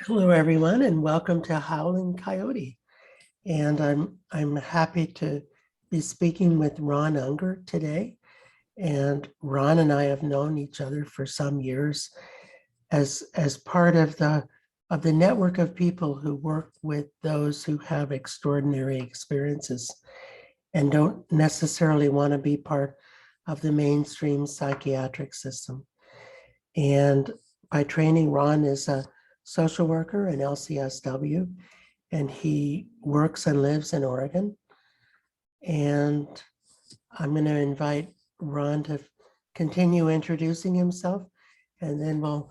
Hello, everyone, and welcome to Howling Coyote. And I'm happy to be speaking with Ron Unger today. And Ron and I have known each other for some years as part of the network of people who work with those who have extraordinary experiences and don't necessarily want to be part of the mainstream psychiatric system. And by training, Ron is a social worker in LCSW, and he works and lives in Oregon. And I'm going to invite Ron to continue introducing himself, and then we'll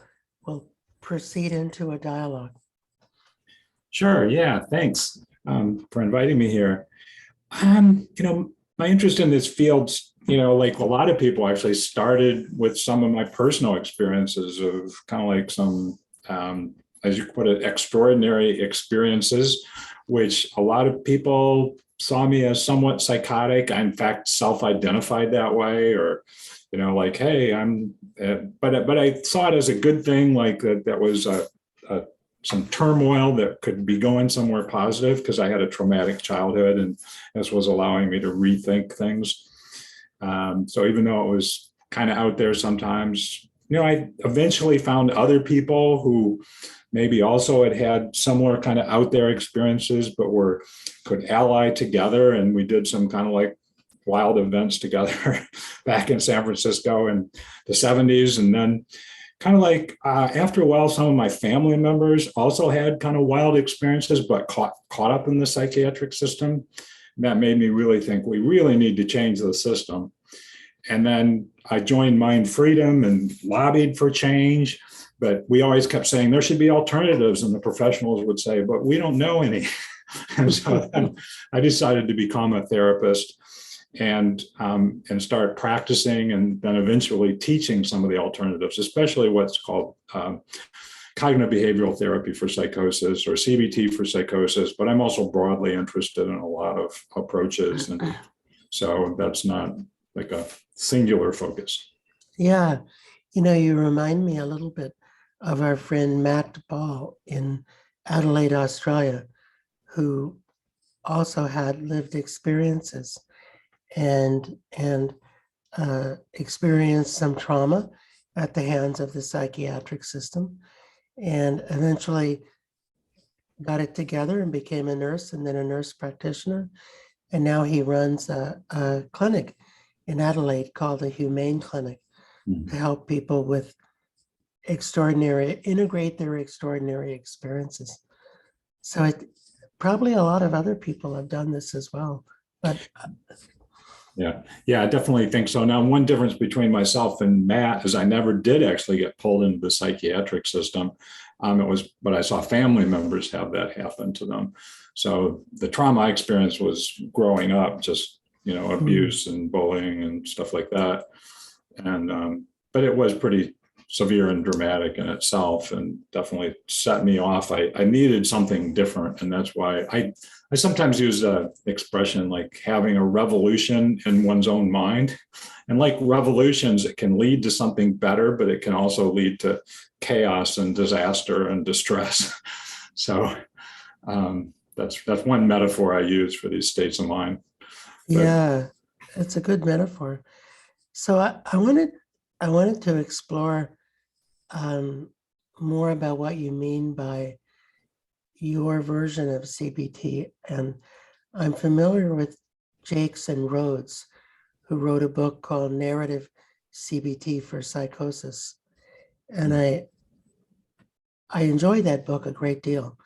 proceed into a dialogue. Sure. Yeah. Thanks for inviting me here. My interest in this field, like a lot of people, actually started with some of my personal experiences of kind of like some, as you put it, extraordinary experiences, which a lot of people saw me as somewhat psychotic. I, in fact, self-identified that way, or, like, hey, but I saw it as a good thing, like that was some turmoil that could be going somewhere positive because I had a traumatic childhood, and this was allowing me to rethink things. So even though it was kind of out there sometimes, I eventually found other people who maybe also had similar kind of out there experiences, but could ally together. And we did some kind of like wild events together back in San Francisco in the 70s. And then kind of like after a while, some of my family members also had kind of wild experiences, but caught up in the psychiatric system. And that made me really think we really need to change the system. And then I joined Mind Freedom and lobbied for change, but we always kept saying there should be alternatives, and the professionals would say, but we don't know any. And so then I decided to become a therapist and start practicing, and then eventually teaching some of the alternatives, especially what's called cognitive behavioral therapy for psychosis, or CBT for psychosis. But I'm also broadly interested in a lot of approaches, and so that's not like a singular focus. Yeah, you remind me a little bit of our friend Matt Ball in Adelaide, Australia, who also had lived experiences and experienced some trauma at the hands of the psychiatric system, and eventually got it together and became a nurse, and then a nurse practitioner. And now he runs a clinic in Adelaide called the Humane Clinic to help people with integrate their extraordinary experiences. So probably a lot of other people have done this as well. But Yeah, I definitely think so. Now, one difference between myself and Matt is I never did actually get pulled into the psychiatric system. But I saw family members have that happen to them. So the trauma I experienced was growing up, just, abuse and bullying and stuff like that. And, but it was pretty severe and dramatic in itself, and definitely set me off. I needed something different. And that's why I sometimes use the expression like having a revolution in one's own mind. And like revolutions, it can lead to something better, but it can also lead to chaos and disaster and distress. So that's one metaphor I use for these states of mind. Yeah, it's a good metaphor. So I wanted to explore more about what you mean by your version of CBT. And I'm familiar with Jakes and Rhodes, who wrote a book called Narrative CBT for Psychosis. And I enjoyed that book a great deal.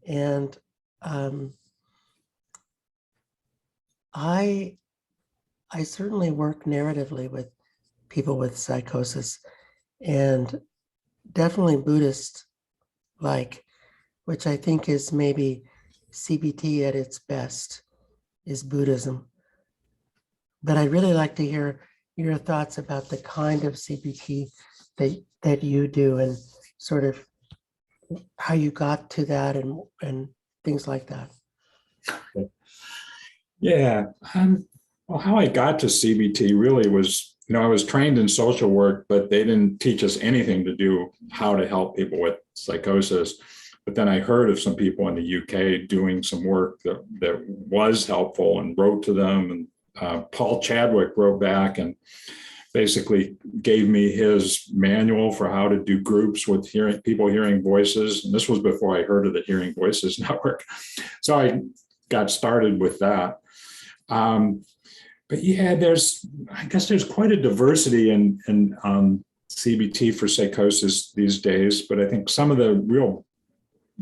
And I certainly work narratively with people with psychosis, and definitely Buddhist-like, which I think is maybe CBT at its best, is Buddhism. But I'd really like to hear your thoughts about the kind of CBT that you do, and sort of how you got to that, and things like that. Yeah. Well, how I got to CBT really was, I was trained in social work, but they didn't teach us anything to do how to help people with psychosis. But then I heard of some people in the UK doing some work that was helpful and wrote to them. And Paul Chadwick wrote back and basically gave me his manual for how to do groups with people hearing voices. And this was before I heard of the Hearing Voices Network. So I got started with that. But yeah, I guess there's quite a diversity in CBT for psychosis these days. But I think some of the real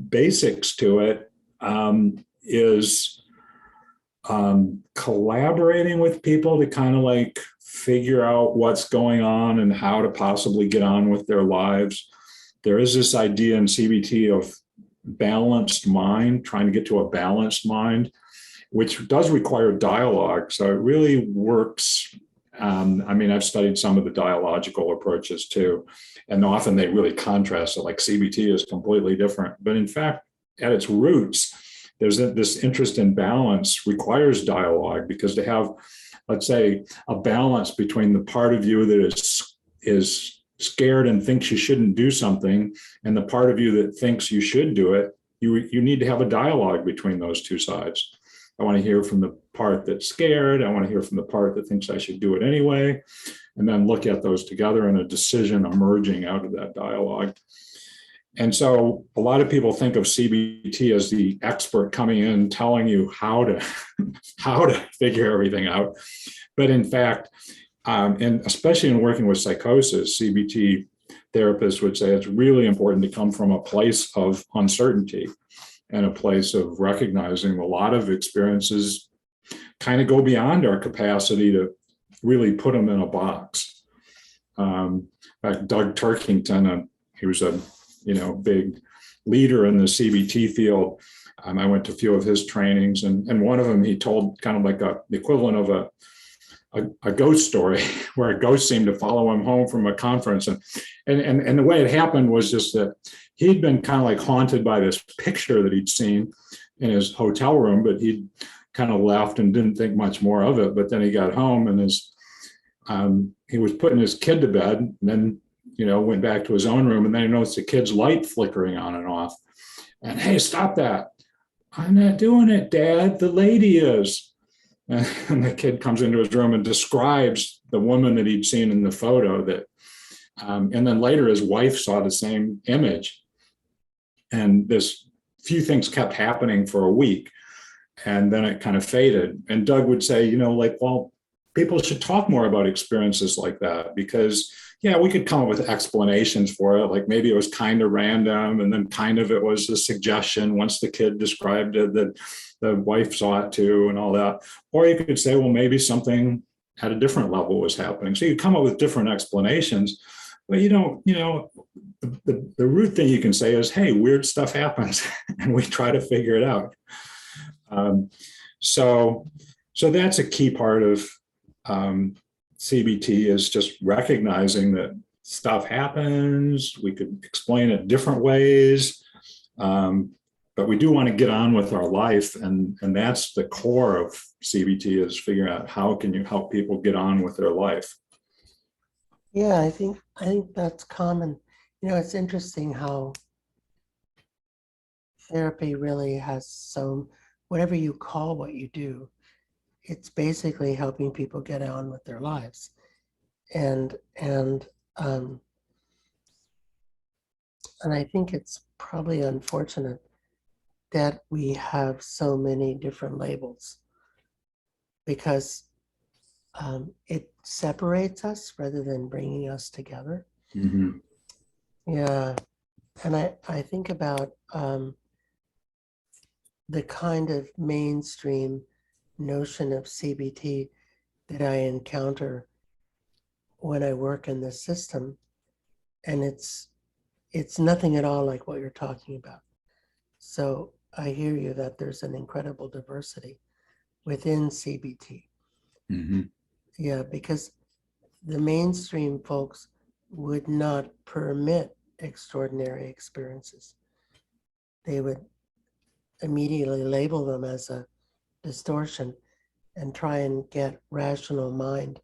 basics to it is collaborating with people to kind of like figure out what's going on and how to possibly get on with their lives. There is this idea in CBT of balanced mind, trying to get to a balanced mind, which does require dialogue. So it really works. I mean, I've studied some of the dialogical approaches too, and often they really contrast it, like CBT is completely different. But in fact, at its roots, there's this interest in balance requires dialogue, because to have, let's say, a balance between the part of you that is scared and thinks you shouldn't do something and the part of you that thinks you should do it, you need to have a dialogue between those two sides. I want to hear from the part that's scared. I want to hear from the part that thinks I should do it anyway, and then look at those together and a decision emerging out of that dialogue. And so a lot of people think of CBT as the expert coming in telling you how to figure everything out. But in fact, and especially in working with psychosis, CBT therapists would say it's really important to come from a place of uncertainty and a place of recognizing a lot of experiences kind of go beyond our capacity to really put them in a box. In fact, Doug Turkington, he was a big leader in the CBT field. I went to a few of his trainings, and one of them he told kind of like the equivalent of a ghost story, where a ghost seemed to follow him home from a conference, and the way it happened was just that he'd been kind of like haunted by this picture that he'd seen in his hotel room, but he'd kind of left and didn't think much more of it. But then he got home and he was putting his kid to bed, and then went back to his own room, and then he noticed the kid's light flickering on and off. And, hey, stop that. I'm not doing it, Dad. The lady is. And the kid comes into his room and describes the woman that he'd seen in the photo and then later his wife saw the same image. And this few things kept happening for a week, and then it kind of faded. And Doug would say, well, people should talk more about experiences like that, because yeah, we could come up with explanations for it. Like maybe it was kind of random, and then kind of it was a suggestion once the kid described it that the wife saw it too and all that. Or you could say, well, maybe something at a different level was happening. So you come up with different explanations, but the root thing you can say is, hey, weird stuff happens and we try to figure it out. So that's a key part of CBT, is just recognizing that stuff happens. We could explain it different ways, but we do want to get on with our life, and that's the core of CBT, is figuring out how can you help people get on with their life. Yeah, I think that's common. It's interesting how therapy really has whatever you call what you do, it's basically helping people get on with their lives. And I think it's probably unfortunate that we have so many different labels, because it separates us rather than bringing us together. Mm-hmm. Yeah. And I think about the kind of mainstream notion of CBT that I encounter when I work in this system, and it's nothing at all like what you're talking about. So I hear you that there's an incredible diversity within CBT. Mm-hmm. Yeah, because the mainstream folks would not permit extraordinary experiences. They would immediately label them as a distortion and try and get rational mind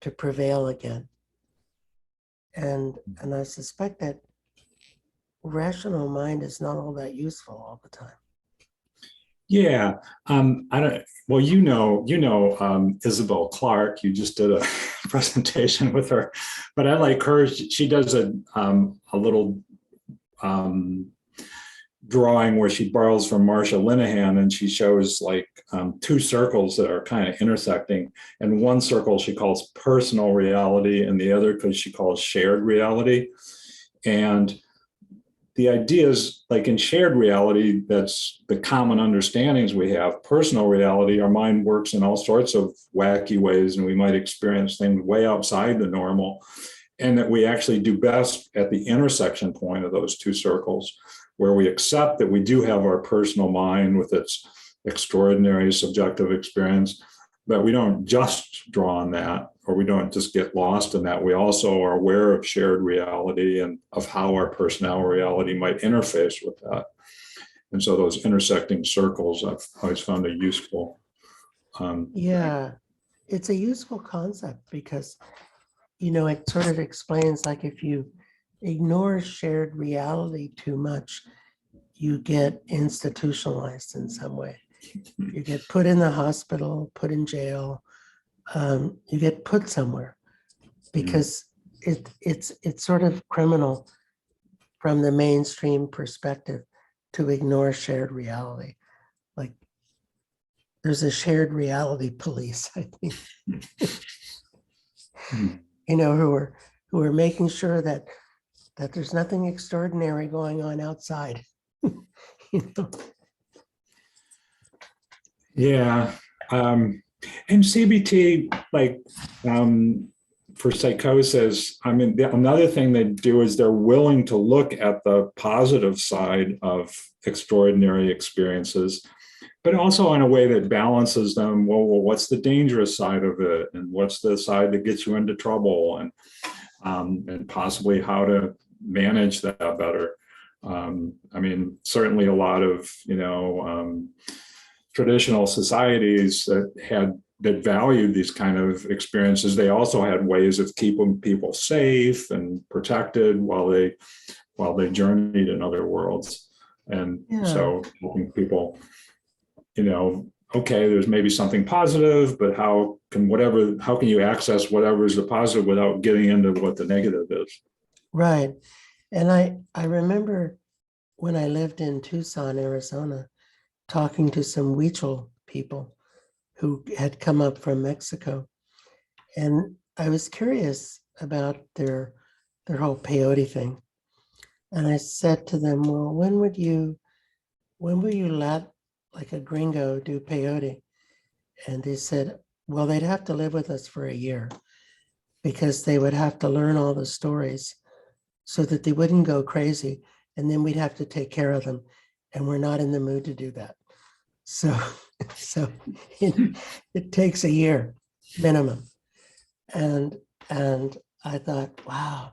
to prevail again. And I suspect that rational mind is not all that useful all the time. Yeah, I don't. Well, Isabel Clark. You just did a presentation with her, but I like her. She does a little drawing where she borrows from Marsha Linehan, and she shows like two circles that are kind of intersecting. And one circle she calls personal reality, and the other because she calls shared reality. And the idea is like in shared reality, that's the common understandings we have. Personal reality, our mind works in all sorts of wacky ways, and we might experience things way outside the normal. And that we actually do best at the intersection point of those two circles, where we accept that we do have our personal mind with its extraordinary subjective experience, but we don't just draw on that, or we don't just get lost in that. We also are aware of shared reality and of how our personal reality might interface with that. And so those intersecting circles, I've always found it useful. Yeah, it's a useful concept because, it sort of explains, like, if you ignore shared reality too much, you get institutionalized in some way. You get put in the hospital, put in jail, you get put somewhere because it's sort of criminal from the mainstream perspective to ignore shared reality. Like, there's a shared reality police, I think, who are making sure that there's nothing extraordinary going on outside. Yeah. And CBT, like for psychosis, I mean, another thing they do is they're willing to look at the positive side of extraordinary experiences, but also in a way that balances them. Well, what's the dangerous side of it? And what's the side that gets you into trouble? And possibly how to manage that better. I mean, certainly a lot of, traditional societies that valued these kind of experiences, they also had ways of keeping people safe and protected while they journeyed in other worlds. And so helping people, okay, there's maybe something positive, but how can you access whatever is the positive without getting into what the negative is? Right. And I remember when I lived in Tucson, Arizona, talking to some Huichol people who had come up from Mexico. And I was curious about their whole peyote thing. And I said to them, well, when will you let like a gringo do peyote? And they said, well, they'd have to live with us for a year because they would have to learn all the stories so that they wouldn't go crazy. And then we'd have to take care of them. And we're not in the mood to do that. So it takes a year minimum. And I thought, wow,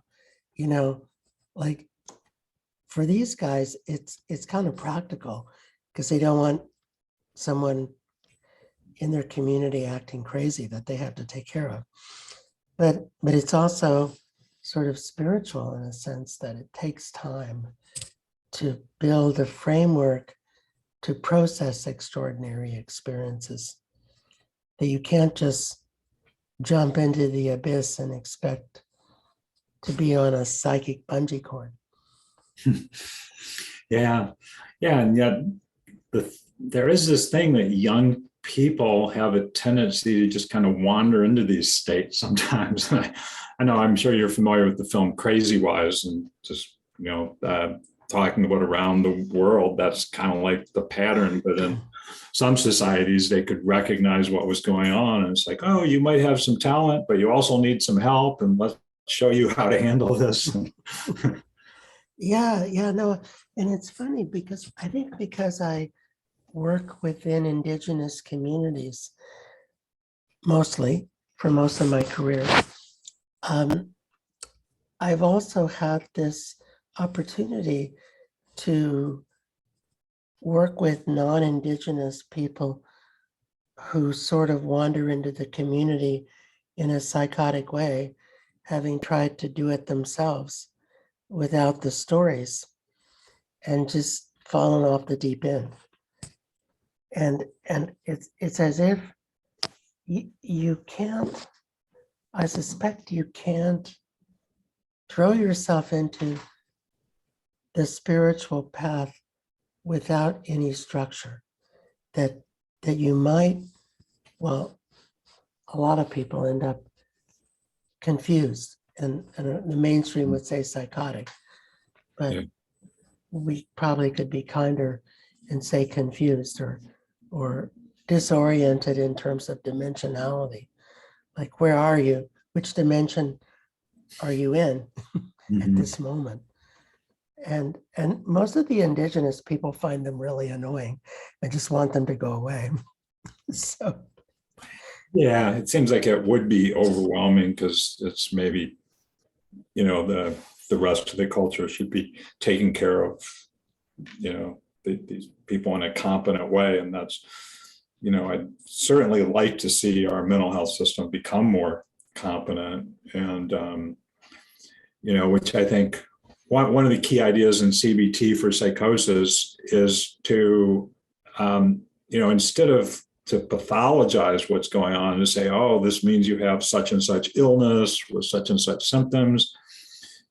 like for these guys, it's kind of practical because they don't want someone in their community acting crazy that they have to take care of. But it's also sort of spiritual in a sense that it takes time to build a framework to process extraordinary experiences, that you can't just jump into the abyss and expect to be on a psychic bungee cord. Yeah. And yet there is this thing that young people have a tendency to just kind of wander into these states sometimes. I know, I'm sure you're familiar with the film Crazy Wise, and just, talking about around the world, that's kind of like the pattern. But in some societies, they could recognize what was going on. And it's like, oh, you might have some talent, but you also need some help. And let's show you how to handle this. No. And it's funny because I think because I work within Indigenous communities, mostly for most of my career, I've also had this opportunity to work with non-Indigenous people who sort of wander into the community in a psychotic way, having tried to do it themselves without the stories. and just fallen off the deep end. And it's as if you can't, I suspect you can't throw yourself into the spiritual path without any structure. That you might, well, a lot of people end up confused, and the mainstream would say psychotic, but Yeah. we probably could be kinder and say confused or disoriented in terms of dimensionality. Like, where are you? Which dimension are you in at this moment? And most of the indigenous people find them really annoying. I just want them to go away. So Yeah, it seems like it would be overwhelming because it's maybe, the rest of the culture should be taking care of, these people in a competent way. And that's, I'd certainly like to see our mental health system become more competent. And, which I think one of the key ideas in CBT for psychosis is to, instead of to pathologize what's going on and say, oh, this means you have such and such illness with such and such symptoms.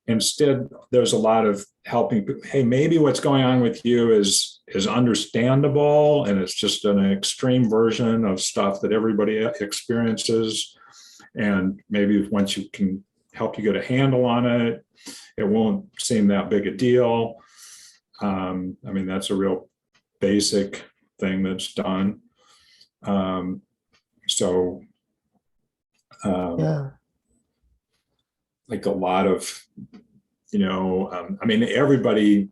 Instead, there's a lot of helping. Hey, maybe what's going on with you is understandable, and it's just an extreme version of stuff that everybody experiences. And maybe once you can help you get a handle on it, it won't seem that big a deal. That's a real basic thing that's done. yeah, Like a lot of, everybody,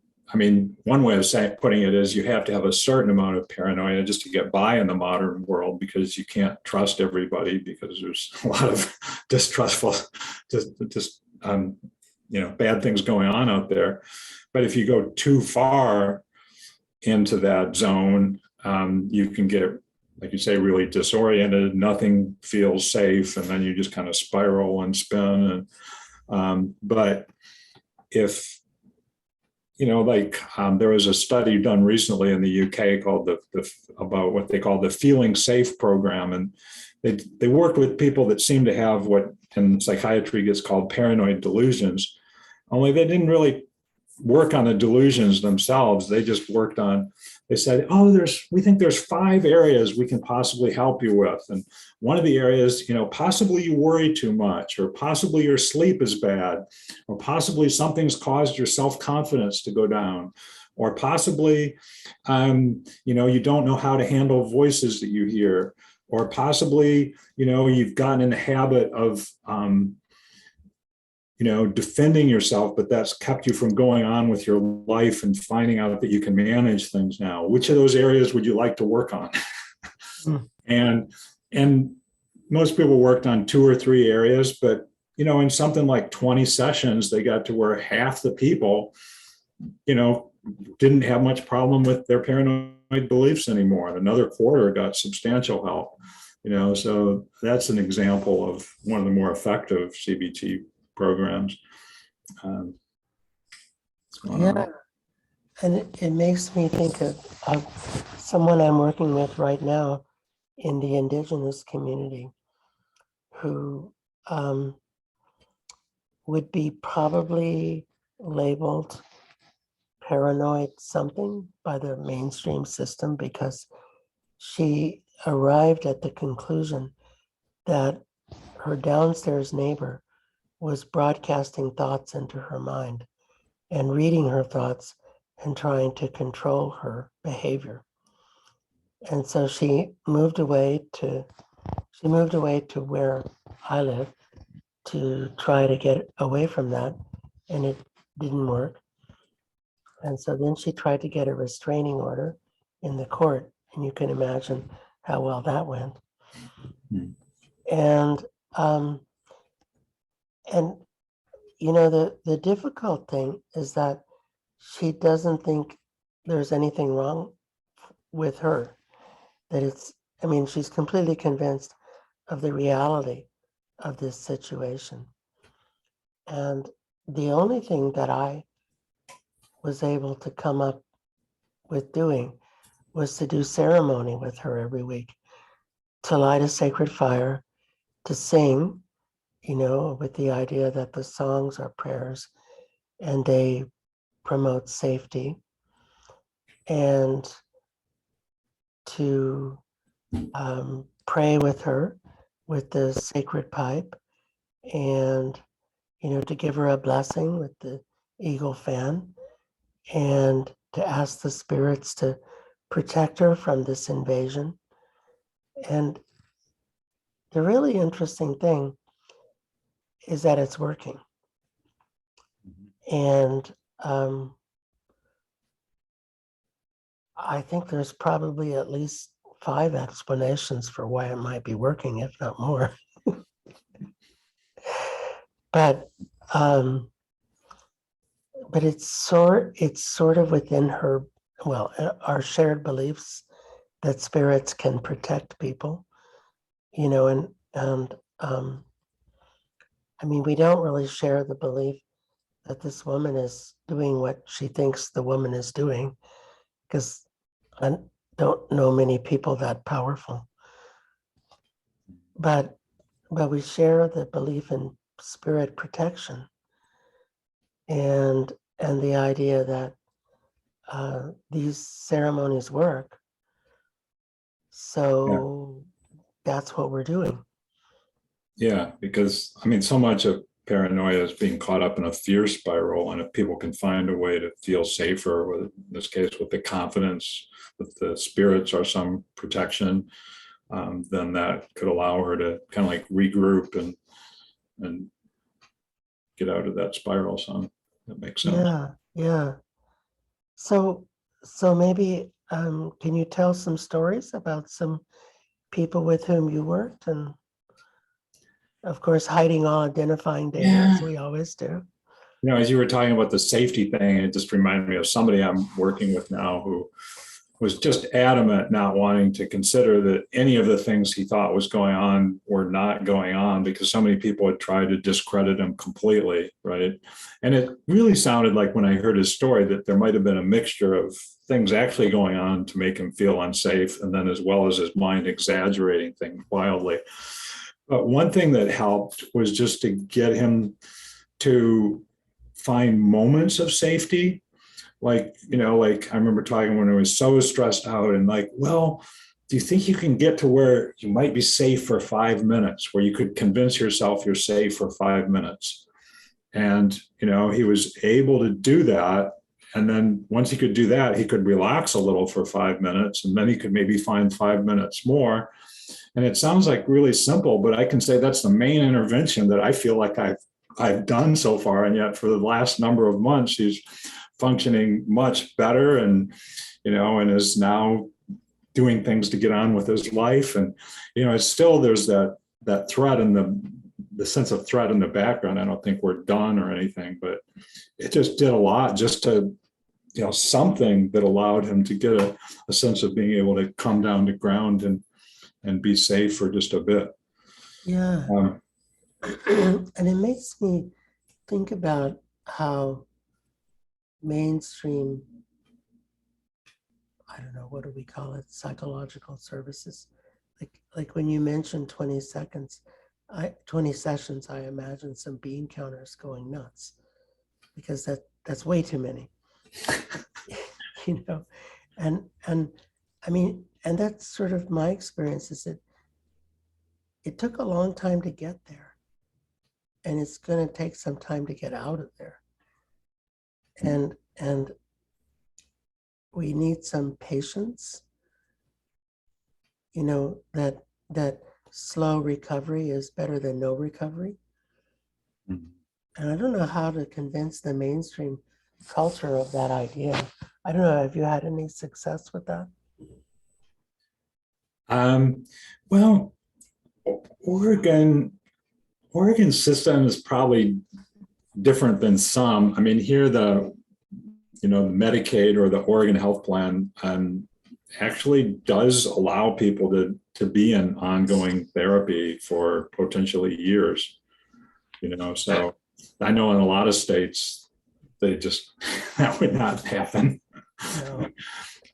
one way of putting it is you have to have a certain amount of paranoia just to get by in the modern world, because you can't trust everybody because there's a lot of distrustful, bad things going on out there. But if you go too far into that zone, you can get, like you say, really disoriented. Nothing feels safe, and then you just kind of spiral and spin. And but if there was a study done recently in the UK called about what they call the Feeling Safe program, and they worked with people that seem to have what in psychiatry gets called paranoid delusions. Only they didn't really work on the delusions themselves. They just worked on, they said, oh, we think there's 5 areas we can possibly help you with. And one of the areas, possibly you worry too much, or possibly your sleep is bad, or possibly something's caused your self-confidence to go down, or possibly, you don't know how to handle voices that you hear, or possibly, you've gotten in the habit of, defending yourself, but that's kept you from going on with your life and finding out that you can manage things now. Which of those areas would you like to work on? And most people worked on 2 or 3 areas, but, in something like 20 sessions, they got to where half the people, didn't have much problem with their paranoid beliefs anymore. And another quarter got substantial help, so that's an example of one of the more effective CBT programs. yeah. And it makes me think of someone I'm working with right now in the Indigenous community who would be probably labeled paranoid something by the mainstream system, because she arrived at the conclusion that her downstairs neighbor was broadcasting thoughts into her mind and reading her thoughts and trying to control her behavior. And so she moved away to where I live to try to get away from that, and it didn't work. And so then she tried to get a restraining order in the court, and you can imagine how well that went. And the difficult thing is that she doesn't think there's anything wrong with her. That she's completely convinced of the reality of this situation. And the only thing that I was able to come up with doing was to do ceremony with her every week, to light a sacred fire, to sing, with the idea that the songs are prayers and they promote safety, and to pray with her with the sacred pipe, and to give her a blessing with the eagle fan, and to ask the spirits to protect her from this invasion. And the really interesting thing is that it's working. And I think there's probably at least 5 explanations for why it might be working, if not more. But it's sort of within her, our shared beliefs that spirits can protect people, and I mean, we don't really share the belief that this woman is doing what she thinks the woman is doing, because I don't know many people that powerful. But we share the belief in spirit protection, and the idea that these ceremonies work. So that's what we're doing. Yeah, because I mean, so much of paranoia is being caught up in a fear spiral, and if people can find a way to feel safer, with, in this case, with the confidence that the spirits are some protection, then that could allow her to kind of like regroup and get out of that spiral. So that makes sense. Yeah. So maybe can you tell some stories about some people with whom you worked, and of course hiding all identifying data as we always do. As you were talking about the safety thing, it just reminded me of somebody I'm working with now who was just adamant not wanting to consider that any of the things he thought was going on were not going on, because so many people had tried to discredit him completely, right? And it really sounded like, when I heard his story, that there might have been a mixture of things actually going on to make him feel unsafe, and then as well as his mind exaggerating things wildly. But one thing that helped was just to get him to find moments of safety. Like I remember talking when I was so stressed out, and like, well, do you think you can get to where you might be safe for 5 minutes, where you could convince yourself you're safe for 5 minutes? And, he was able to do that. And then once he could do that, he could relax a little for 5 minutes, and then he could maybe find 5 minutes more. And it sounds like really simple, but I can say that's the main intervention that I feel like I've done so far. And yet for the last number of months, he's functioning much better, and and is now doing things to get on with his life. And it's still, there's that threat in the sense of threat in the background. I don't think we're done or anything, but it just did a lot just to something that allowed him to get a sense of being able to come down to ground and be safe for just a bit. Yeah. And it makes me think about how mainstream, I don't know, what do we call it, psychological services, like when you mentioned 20 sessions, I imagine some bean counters going nuts, because that's way too many. And I mean, and that's sort of my experience, is that it took a long time to get there, and it's going to take some time to get out of there. And we need some patience, that slow recovery is better than no recovery. Mm-hmm. And I don't know how to convince the mainstream culture of that idea. I don't know, have you had any success with that? Well, Oregon system is probably different than some. I mean, here the Medicaid or the Oregon Health Plan actually does allow people to be in ongoing therapy for potentially years. So I know in a lot of states they just, that would not happen.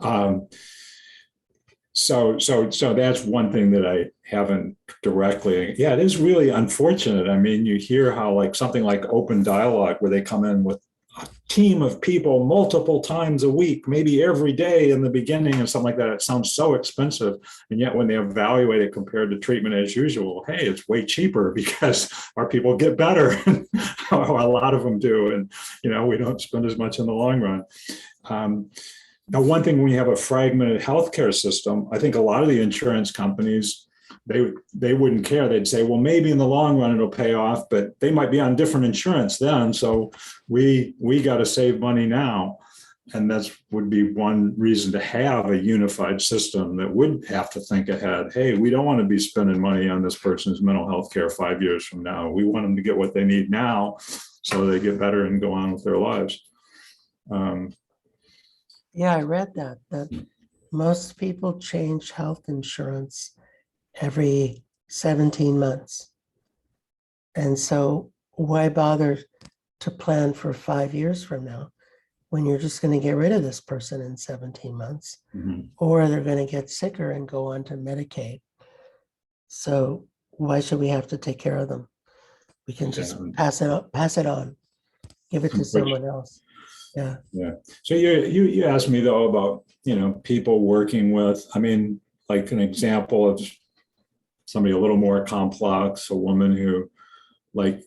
No. So that's one thing that I haven't directly. Yeah, it is really unfortunate. I mean, you hear how like something like open dialogue, where they come in with a team of people multiple times a week, maybe every day in the beginning and something like that. It sounds so expensive. And yet when they evaluate it compared to treatment as usual, hey, it's way cheaper because our people get better. A lot of them do. And, we don't spend as much in the long run. Now, one thing, when you have a fragmented healthcare system, I think a lot of the insurance companies, they wouldn't care. They'd say, well, maybe in the long run it'll pay off, but they might be on different insurance then. So we got to save money now. And that would be one reason to have a unified system that would have to think ahead. Hey, we don't want to be spending money on this person's mental health care 5 years from now. We want them to get what they need now so they get better and go on with their lives. Yeah, I read that most people change health insurance every 17 months. And so why bother to plan for 5 years from now when you're just going to get rid of this person in 17 months, or they're going to get sicker and go on to Medicaid. So why should we have to take care of them? We can just pass it on, give it to someone else. Yeah. So you asked me though about, people working with, I mean, like an example of somebody a little more complex, a woman who like,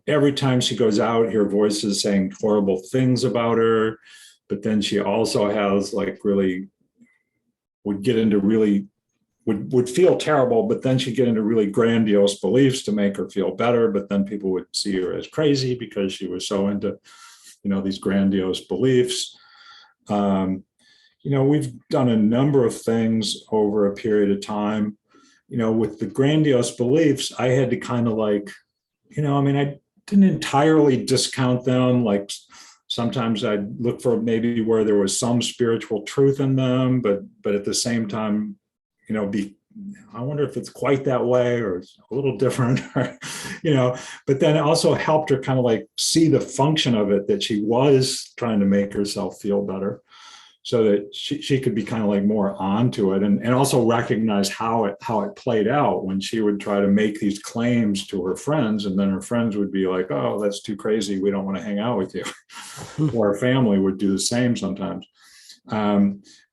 every time she goes out, her voice is saying horrible things about her, but then she also has like really would get into really would feel terrible, but then she'd get into really grandiose beliefs to make her feel better. But then people would see her as crazy because she was so into these grandiose beliefs. We've done a number of things over a period of time. With the grandiose beliefs, I had to kind of like, I didn't entirely discount them. Like sometimes I'd look for maybe where there was some spiritual truth in them, but at the same time, I wonder if it's quite that way or it's a little different, but then it also helped her kind of like see the function of it, that she was trying to make herself feel better so that she could be kind of like more onto it, and also recognize how it played out when she would try to make these claims to her friends, and then her friends would be like, oh, that's too crazy, we don't want to hang out with you. Or her family would do the same sometimes.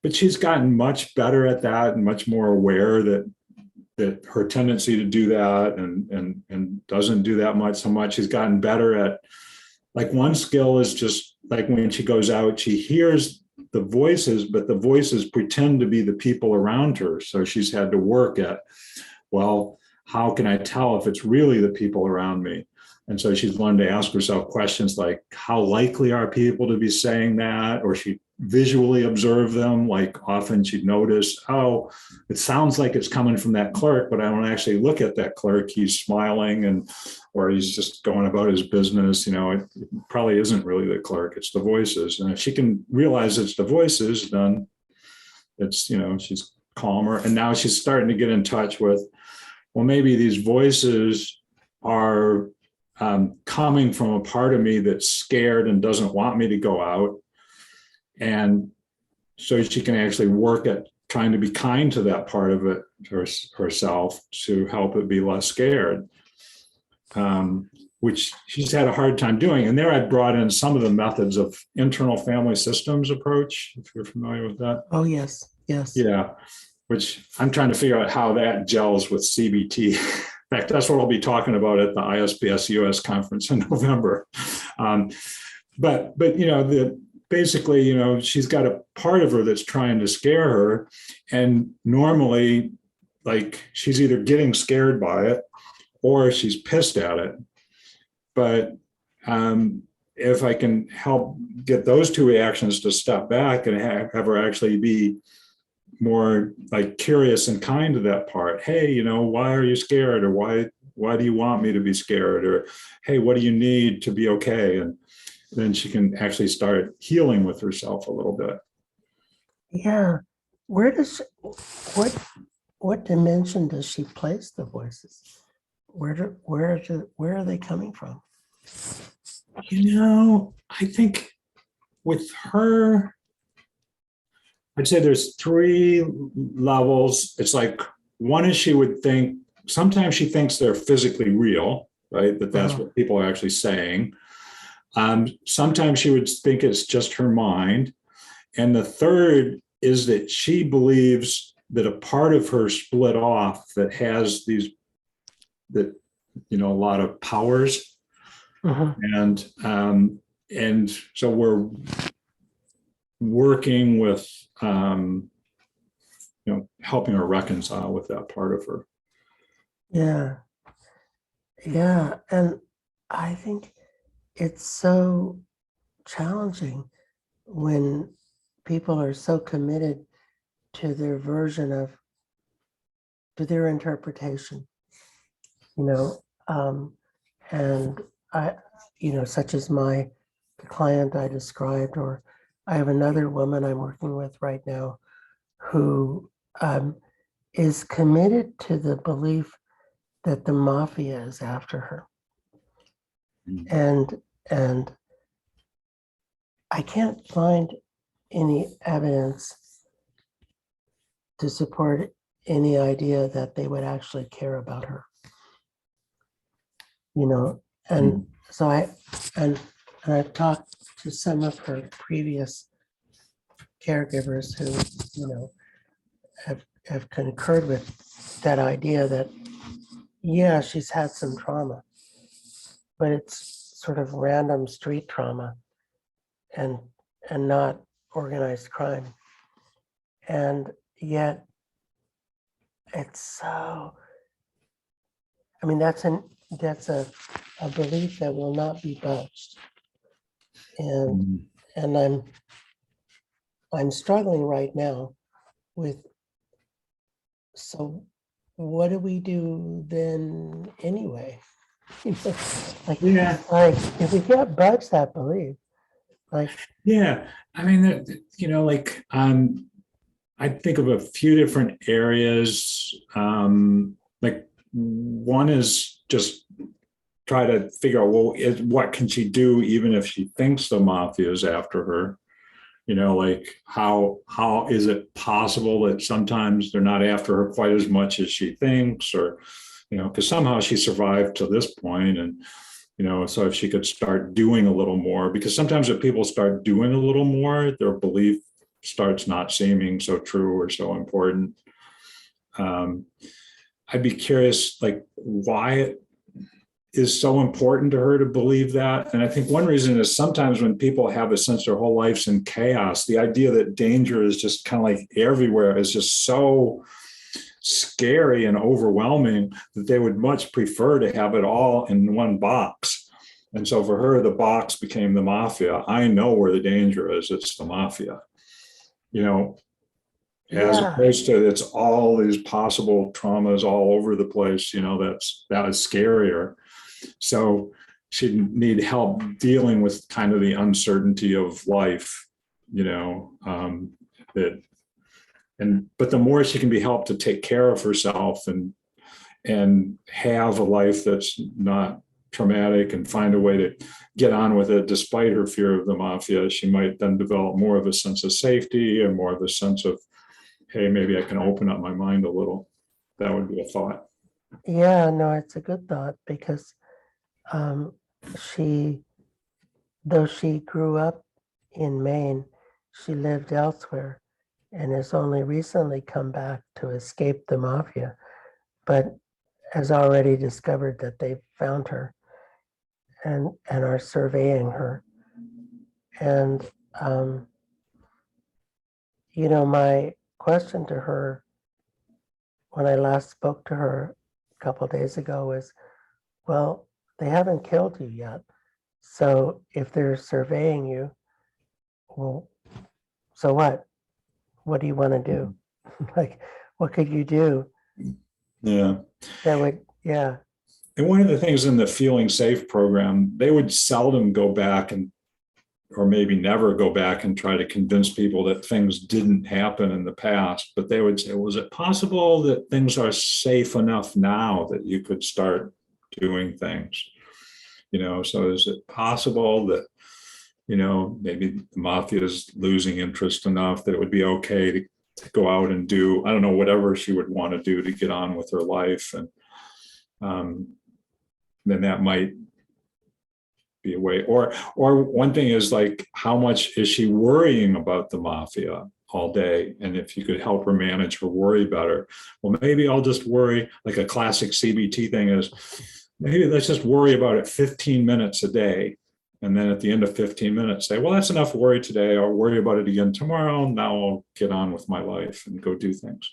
But she's gotten much better at that and much more aware that her tendency to do that and doesn't do that much so much. She's gotten better at, like, one skill is just like when she goes out, she hears the voices, but the voices pretend to be the people around her. So she's had to work at, well, how can I tell if it's really the people around me? And so she's learned to ask herself questions like, how likely are people to be saying that? Or she visually observe them. Like often she'd notice, oh, it sounds like it's coming from that clerk, but I don't actually look at that clerk. He's smiling or he's just going about his business. It probably isn't really the clerk, it's the voices. And if she can realize it's the voices, then it's, she's calmer. And now she's starting to get in touch with, well, maybe these voices are coming from a part of me that's scared and doesn't want me to go out. And so she can actually work at trying to be kind to that part of it herself to help it be less scared, which she's had a hard time doing. And there I brought in some of the methods of internal family systems approach, if you're familiar with that. Oh, yes. Yeah, which I'm trying to figure out how that gels with CBT. In fact, that's what I'll be talking about at the ISPS US conference in November. But basically, she's got a part of her that's trying to scare her. And normally, like, she's either getting scared by it or she's pissed at it. But if I can help get those two reactions to step back and have her actually be more like curious and kind to that part. Hey, why are you scared? Or why do you want me to be scared? Or, hey, what do you need to be okay? And then she can actually start healing with herself a little bit. Yeah. What dimension does she place the voices? Where are they coming from? I think with her, I'd say there's three levels. It's like one is she would think, sometimes she thinks they're physically real, right? That that's Uh-huh. what people are actually saying. Sometimes she would think it's just her mind. And the third is that she believes that a part of her split off that has these, that, a lot of powers. Uh-huh. And so we're working with, helping her reconcile with that part of her. Yeah. Yeah. And I think it's so challenging when people are so committed to their version of, to their interpretation, you know, um, and I, such as the client I described, or I have another woman I'm working with right now who um, is committed to the belief that the mafia is after her. And and I can't find any evidence to support any idea that they would actually care about her. And so and I've talked to some of her previous caregivers who, have concurred with that idea that, yeah, she's had some trauma, but it's sort of random street trauma and not organized crime. And yet it's so, I mean, that's a belief that will not be budged. And I'm struggling right now with, so what do we do then anyway? Like, Yeah. like if we can't budge that belief, like, Yeah. I mean, I think of a few different areas. Like one is just try to figure out, well, what can she do even if she thinks the mafia is after her? Like how is it possible that sometimes they're not after her quite as much as she thinks, or, because somehow she survived to this point. And, so if she could start doing a little more, because sometimes if people start doing a little more, their belief starts not seeming so true or so important. Um, I'd be curious, like, why it is so important to her to believe that. And I think one reason is sometimes when people have a sense their whole life's in chaos, the idea that danger is just kind of like everywhere is just so scary and overwhelming that they would much prefer to have it all in one box. And so for her, the box became the mafia. I know where the danger is. It's the mafia, as yeah, opposed to it's all these possible traumas all over the place. That is scarier. So she need help dealing with kind of the uncertainty of life, but the more she can be helped to take care of herself and have a life that's not traumatic and find a way to get on with it despite her fear of the mafia, she might then develop more of a sense of safety and more of a sense of, hey, maybe I can open up my mind a little. That would be a thought. yeah, no, it's a good thought because um, she, though she grew up in Maine, she lived elsewhere and has only recently come back to escape the mafia, but has already discovered that they've found her and are surveying her. And my question to her when I last spoke to her a couple of days ago was, well, they haven't killed you yet. So if they're surveying you, well, so what? What do you want to do? Like, what could you do Yeah. that would, yeah. And one of the things in the Feeling Safe program, they would seldom go back or maybe never go back and try to convince people that things didn't happen in the past, but they would say, was it possible that things are safe enough now that you could start doing things? So is it possible that, maybe the mafia is losing interest enough that it would be okay to go out and do, I don't know, whatever she would want to do to get on with her life. And then that might be a way. Or one thing is like, how much is she worrying about the mafia all day? And if you could help her manage her worry better, well, maybe I'll just worry, like a classic CBT thing is, maybe let's just worry about it 15 minutes a day. And then at the end of 15 minutes, say, well, that's enough worry today. I'll worry about it again tomorrow. Now I'll get on with my life and go do things.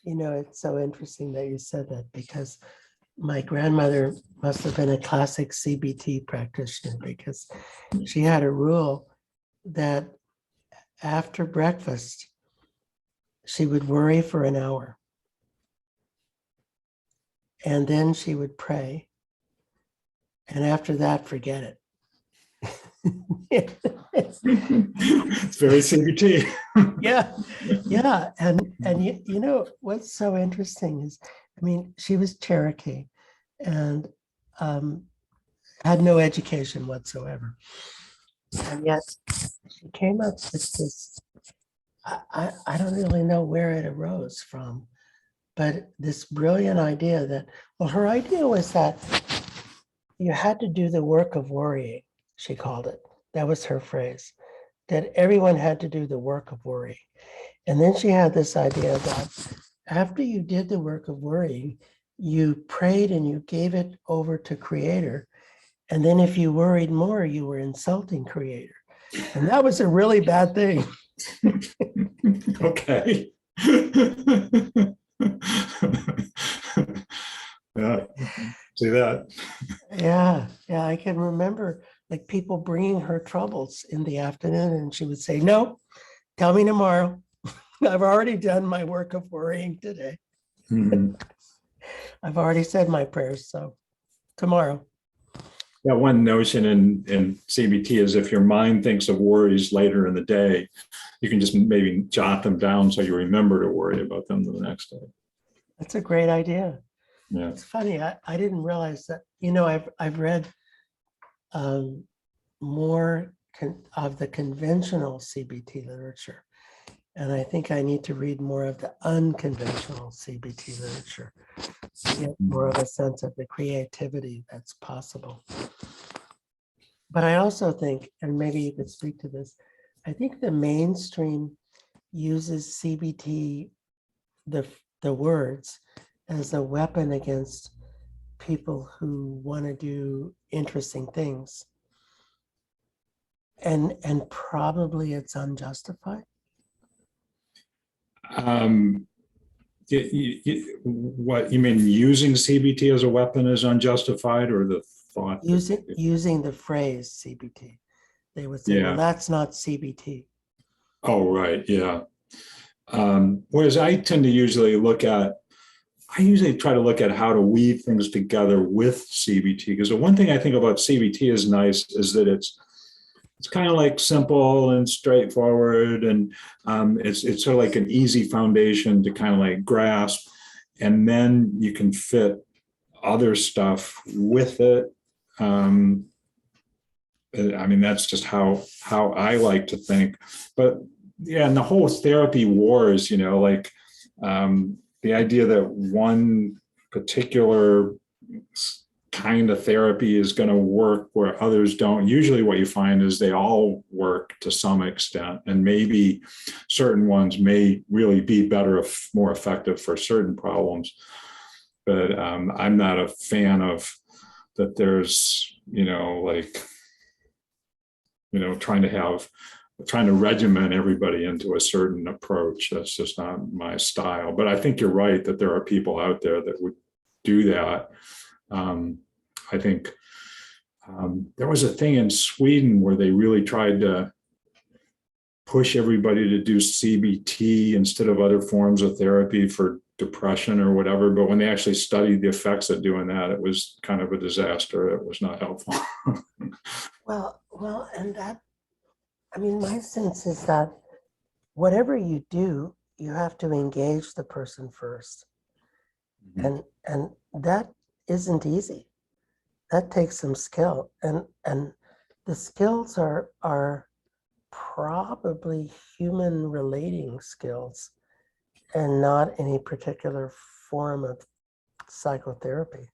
It's so interesting that you said that, because my grandmother must have been a classic CBT practitioner, because she had a rule that after breakfast, she would worry for an hour. And then she would pray. And after that, forget it. It's very CBT. Yeah. And what's so interesting is, she was Cherokee and had no education whatsoever. And yet she came up with this, I don't really know where it arose from, but this brilliant idea that, well, her idea was that you had to do the work of worrying, she called it. That was her phrase, that everyone had to do the work of worrying. And then she had this idea that after you did the work of worrying, you prayed and you gave it over to Creator. And then if you worried more, you were insulting Creator. And that was a really bad thing. Okay. Yeah, see that. Yeah, I can remember like people bringing her troubles in the afternoon, and she would say, no, tell me tomorrow. I've already done my work of worrying today. Mhm. I've already said my prayers, so tomorrow. Yeah, one notion in CBT is if your mind thinks of worries later in the day, you can just maybe jot them down so you remember to worry about them the next day. That's a great idea. Yeah. It's funny. I didn't realize that, I've read more of the conventional CBT literature. And I think I need to read more of the unconventional CBT literature to get more of a sense of the creativity that's possible. But I also think, and maybe you could speak to this, I think the mainstream uses CBT, the words, as a weapon against people who want to do interesting things. And probably it's unjustified. What you mean, using CBT as a weapon is unjustified, or the thought using the phrase CBT, they would say, well, that's not CBT. Oh, right, yeah. Whereas I tend to usually try to look at how to weave things together with CBT, because the one thing I think about CBT is nice is that it's kind of like simple and straightforward, and it's sort of like an easy foundation to kind of like grasp, and then you can fit other stuff with it. That's just how I like to think. But yeah, and the whole therapy wars, the idea that one particular kind of therapy is going to work where others don't. Usually what you find is they all work to some extent, and maybe certain ones may really be better, more effective for certain problems. But I'm not a fan of that. There's, trying to regiment everybody into a certain approach. That's just not my style. But I think you're right that there are people out there that would do that. I think there was a thing in Sweden where they really tried to push everybody to do CBT instead of other forms of therapy for depression or whatever. But when they actually studied the effects of doing that, it was kind of a disaster. It was not helpful. Well, and that, my sense is that whatever you do, you have to engage the person first. Mm-hmm. And that isn't easy. that takes some skill, and the skills are probably human relating skills and not any particular form of psychotherapy.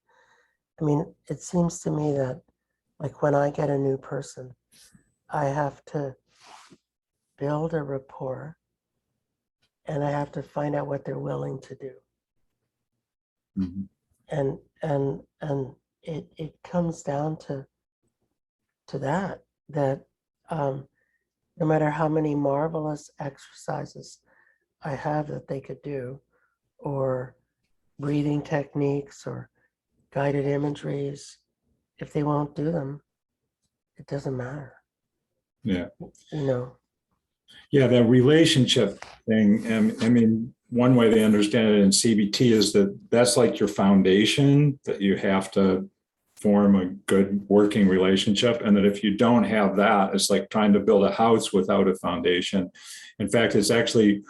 I mean, it seems to me that, like, when I get a new person, I have to build a rapport and I have to find out what they're willing to do. Mhm. And it comes down to that no matter how many marvelous exercises I have that they could do, or breathing techniques or guided imageries, if they won't do them, it doesn't matter. Yeah. You know, Yeah, that relationship thing. And I mean, one way they understand it in CBT is that that's like your foundation, that you have to form a good working relationship. And that if you don't have that, it's like trying to build a house without a foundation. In fact, it's actually,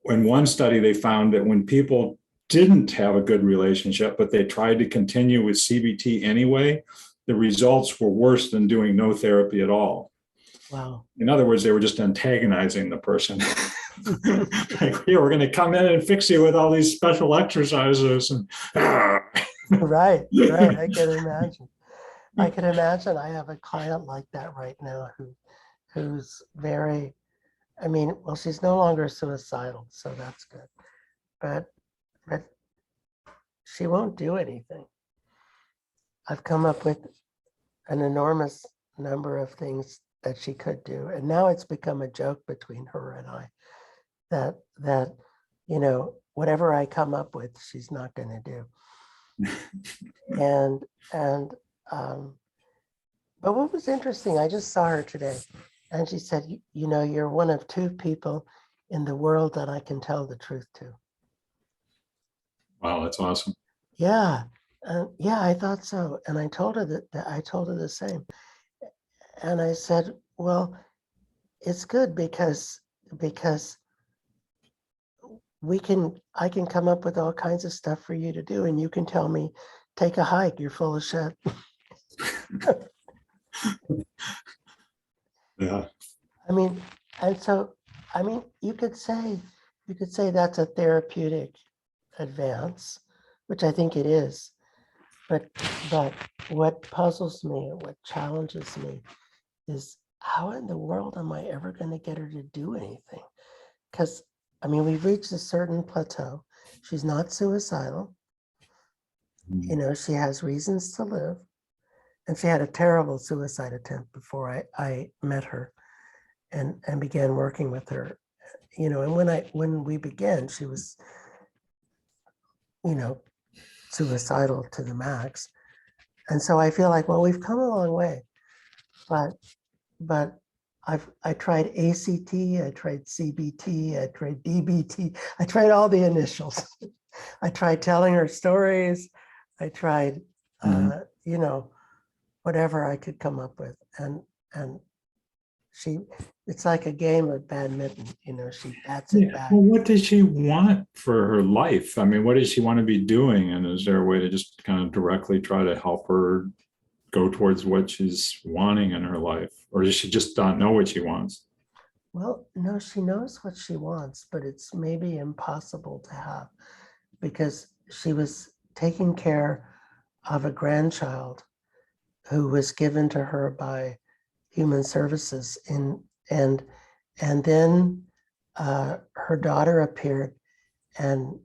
in one study, they found that when people didn't have a good relationship, but they tried to continue with CBT anyway, the results were worse than doing no therapy at all. wow. In other words, they were just antagonizing the person. Like, here, we're going to come in and fix you with all these special exercises. And, Right. I can imagine. I have a client like that right now who's very, I mean, well, she's no longer suicidal, so that's good. But she won't do anything. I've come up with an enormous number of things that she could do, and now it's become a joke between her and I that whatever I come up with, she's not going to do. And but what was interesting, I just saw her today, and she said, you're one of two people in the world that I can tell the truth to. wow, that's awesome. Yeah, yeah, I thought so, and I told her that I told her the same, and I said, well, it's good because I can come up with all kinds of stuff for you to do, and you can tell me, take a hike, you're full of shit. Yeah. I mean, and so, I mean, you could say that's a therapeutic advance, which I think it is. But what puzzles me or what challenges me is, how in the world am I ever going to get her to do anything? Because, I mean, we've reached a certain plateau. She's not suicidal. She has reasons to live. And she had a terrible suicide attempt before I met her and began working with her. And when we began, she was, suicidal to the max. And so I feel like, well, we've come a long way, but I tried ACT, I tried CBT, I tried DBT, I tried all the initials. I tried telling her stories. I tried, whatever I could come up with. And it's like a game of badminton, she bats it back. Well, what does she want for her life? I mean, what does she want to be doing? And is there a way to just kind of directly try to help her go towards what she's wanting in her life? Or does she just not know what she wants? Well, no, she knows what she wants, but it's maybe impossible to have, because she was taking care of a grandchild who was given to her by Human Services, and then her daughter appeared and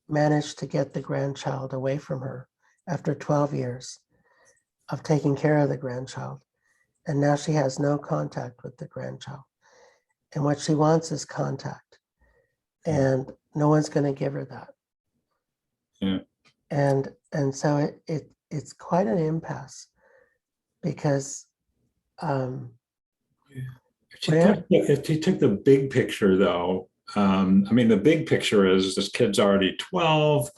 managed to get the grandchild away from her after 12 years of taking care of the grandchild. And now she has no contact with the grandchild. And what she wants is contact. And no one's going to give her that. Yeah. And so it's quite an impasse, because if she took the big picture, though, I mean, the big picture is this kid's already 12,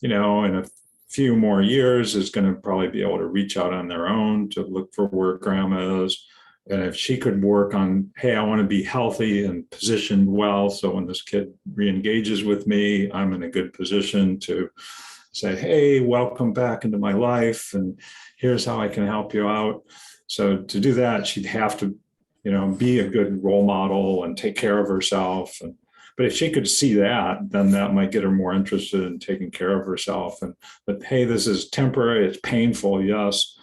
in a few more years is going to probably be able to reach out on their own to look for where grandma is. And if she could work on, hey, I want to be healthy and positioned well, so when this kid re-engages with me, I'm in a good position to say, hey, welcome back into my life, and here's how I can help you out. So to do that, she'd have to, be a good role model and take care of herself. But if she could see that, then that might get her more interested in taking care of herself. But hey, this is temporary. It's painful, yes,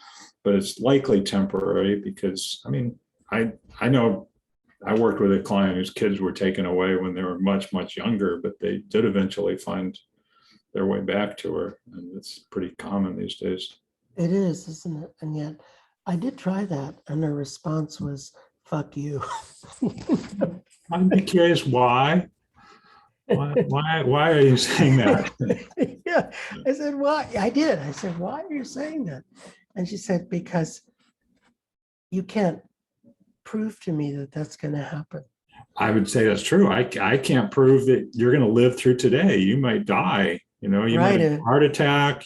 but it's likely temporary because, I know I worked with a client whose kids were taken away when they were much, much younger, but they did eventually find their way back to her. And it's pretty common these days. It is, isn't it? And yet I did try that, and her response was, fuck you. I'd be curious why. Why are you saying that? Yeah. I said, why? I did. I said, why are you saying that? And she said, because you can't prove to me that that's going to happen. I would say that's true. I can't prove that you're going to live through today. You might die. You might have a heart attack.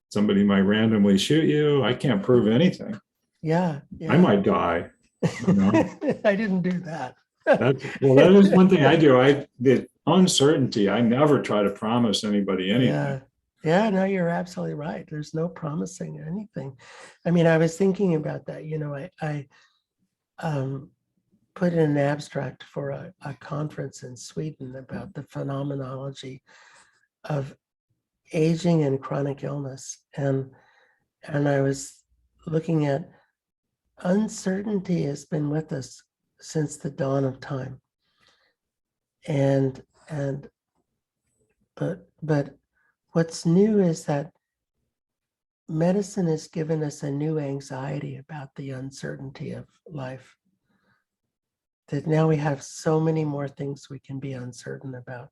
Somebody might randomly shoot you. I can't prove anything. Yeah. I might die. I didn't do that. That is one thing I do. The uncertainty, I never try to promise anybody anything. Yeah, no, you're absolutely right. There's no promising anything. I was thinking about that. I put in an abstract for a conference in Sweden about the phenomenology of aging and chronic illness. And I was looking at uncertainty has been with us since the dawn of time. But what's new is that medicine has given us a new anxiety about the uncertainty of life. That now we have so many more things we can be uncertain about.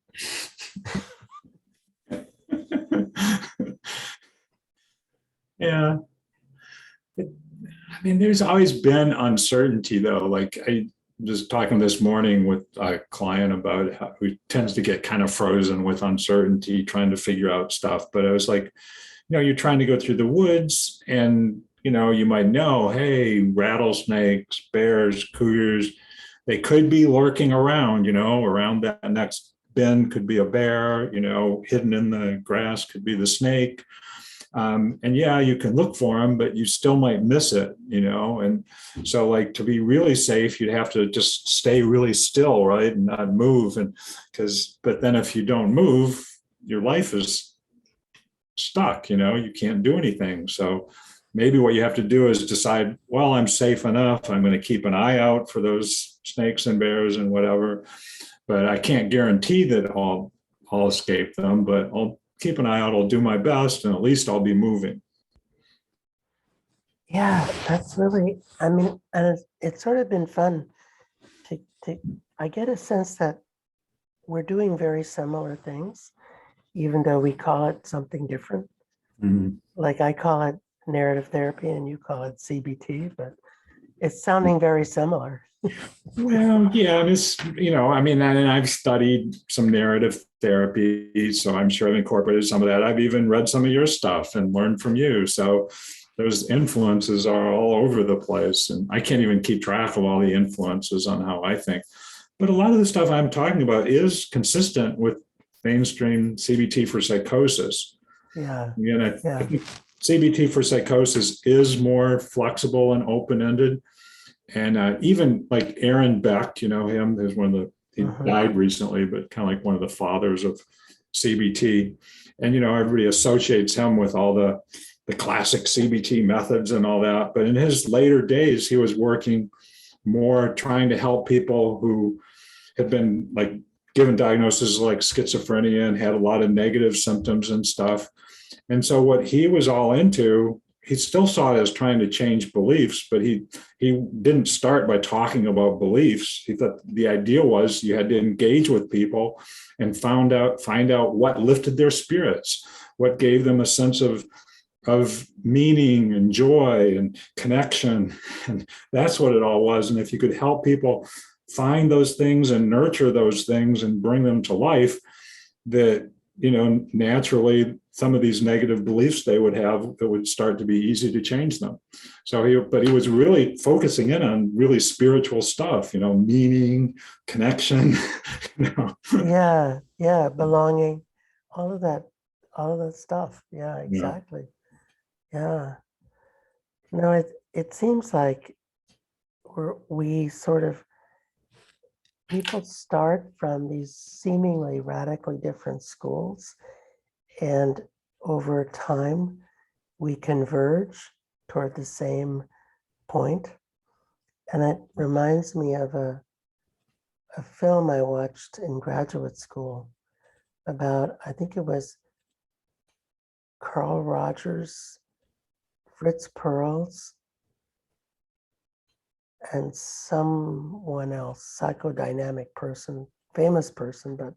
Yeah. There's always been uncertainty, though. Like I was talking this morning with a client about who tends to get kind of frozen with uncertainty, trying to figure out stuff. But I was like, you're trying to go through the woods and, you might know, hey, rattlesnakes, bears, cougars, they could be lurking around, around that next bend could be a bear, hidden in the grass could be the snake. And yeah, you can look for them, but you still might miss it, and so like to be really safe, you'd have to just stay really still, right, and not move. But then if you don't move, your life is stuck, you can't do anything. So maybe what you have to do is decide, well, I'm safe enough. I'm going to keep an eye out for those snakes and bears and whatever, but I can't guarantee that I'll escape them, but I'll keep an eye out, I'll do my best, and at least I'll be moving. Yeah, that's really, and it's sort of been fun I get a sense that we're doing very similar things, even though we call it something different. Mm-hmm. Like I call it narrative therapy and you call it CBT, but it's sounding very similar. Well, yeah, and I've studied some narrative therapy, so I'm sure I've incorporated some of that. I've even read some of your stuff and learned from you. So those influences are all over the place, and I can't even keep track of all the influences on how I think. But a lot of the stuff I'm talking about is consistent with mainstream CBT for psychosis. Yeah. I think CBT for psychosis is more flexible and open-ended. And even like Aaron Beck, him, there's he died recently, but kind of like one of the fathers of CBT. And, everybody associates him with all the classic CBT methods and all that. But in his later days, he was working more trying to help people who had been like given diagnoses like schizophrenia and had a lot of negative symptoms and stuff. And so what he was all into, he still saw it as trying to change beliefs, but he didn't start by talking about beliefs. He thought the idea was you had to engage with people and find out what lifted their spirits, what gave them a sense of meaning and joy and connection. And that's what it all was. And if you could help people find those things and nurture those things and bring them to life, that, naturally some of these negative beliefs they would have, it would start to be easy to change them. So he was really focusing in on really spiritual stuff, meaning, connection. Yeah, belonging, all of that all of that stuff. Yeah, Yeah. exactly. Yeah. No, it seems like we sort of, people start from these seemingly radically different schools, and over time we converge toward the same point. And it reminds me of a film I watched in graduate school about, I think it was Carl Rogers, Fritz Perls, and someone else, psychodynamic person, famous person, but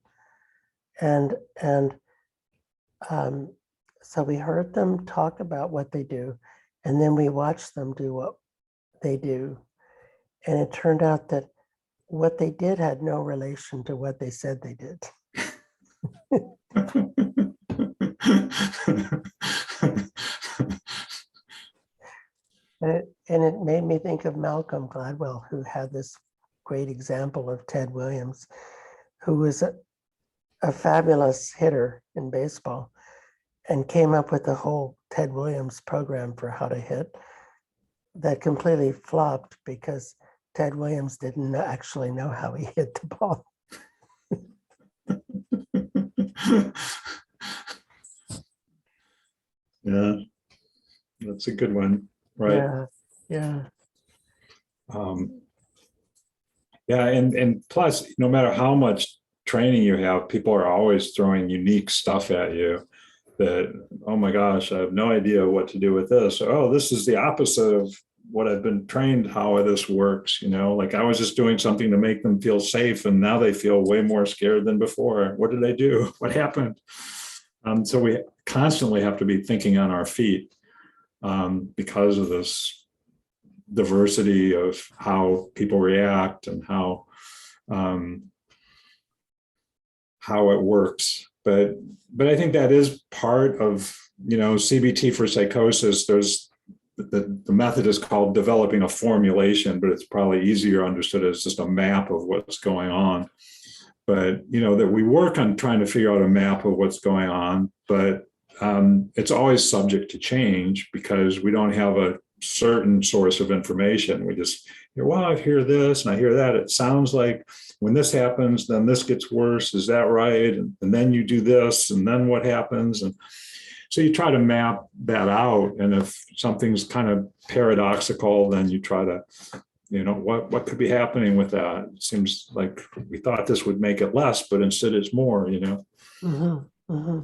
and um, so we heard them talk about what they do, and then we watched them do what they do, and it turned out that what they did had no relation to what they said they did. And it made me think of Malcolm Gladwell, who had this great example of Ted Williams, who was a fabulous hitter in baseball and came up with the whole Ted Williams program for how to hit that completely flopped because Ted Williams didn't actually know how he hit the ball. Yeah, that's a good one, right? Yeah, yeah. Um, yeah, and plus, no matter how much training you have, people are always throwing unique stuff at you that, oh my gosh, I have no idea what to do with this. Oh, this is the opposite of what I've been trained how this works. Like I was just doing something to make them feel safe, and now they feel way more scared than before. What did I do? What happened? So we constantly have to be thinking on our feet because of this diversity of how people react and how it works. But I think that is part of CBT for psychosis. There's the method is called developing a formulation, but it's probably easier understood as just a map of what's going on. But that we work on trying to figure out a map of what's going on, but it's always subject to change because we don't have a certain source of information. We just well, I hear this and I hear that. It sounds like when this happens, then this gets worse. Is that right? And then you do this, and then what happens? And so you try to map that out. And if something's kind of paradoxical, then you try to, what could be happening with that? It seems like we thought this would make it less, but instead it's more, Mm-hmm, mm-hmm.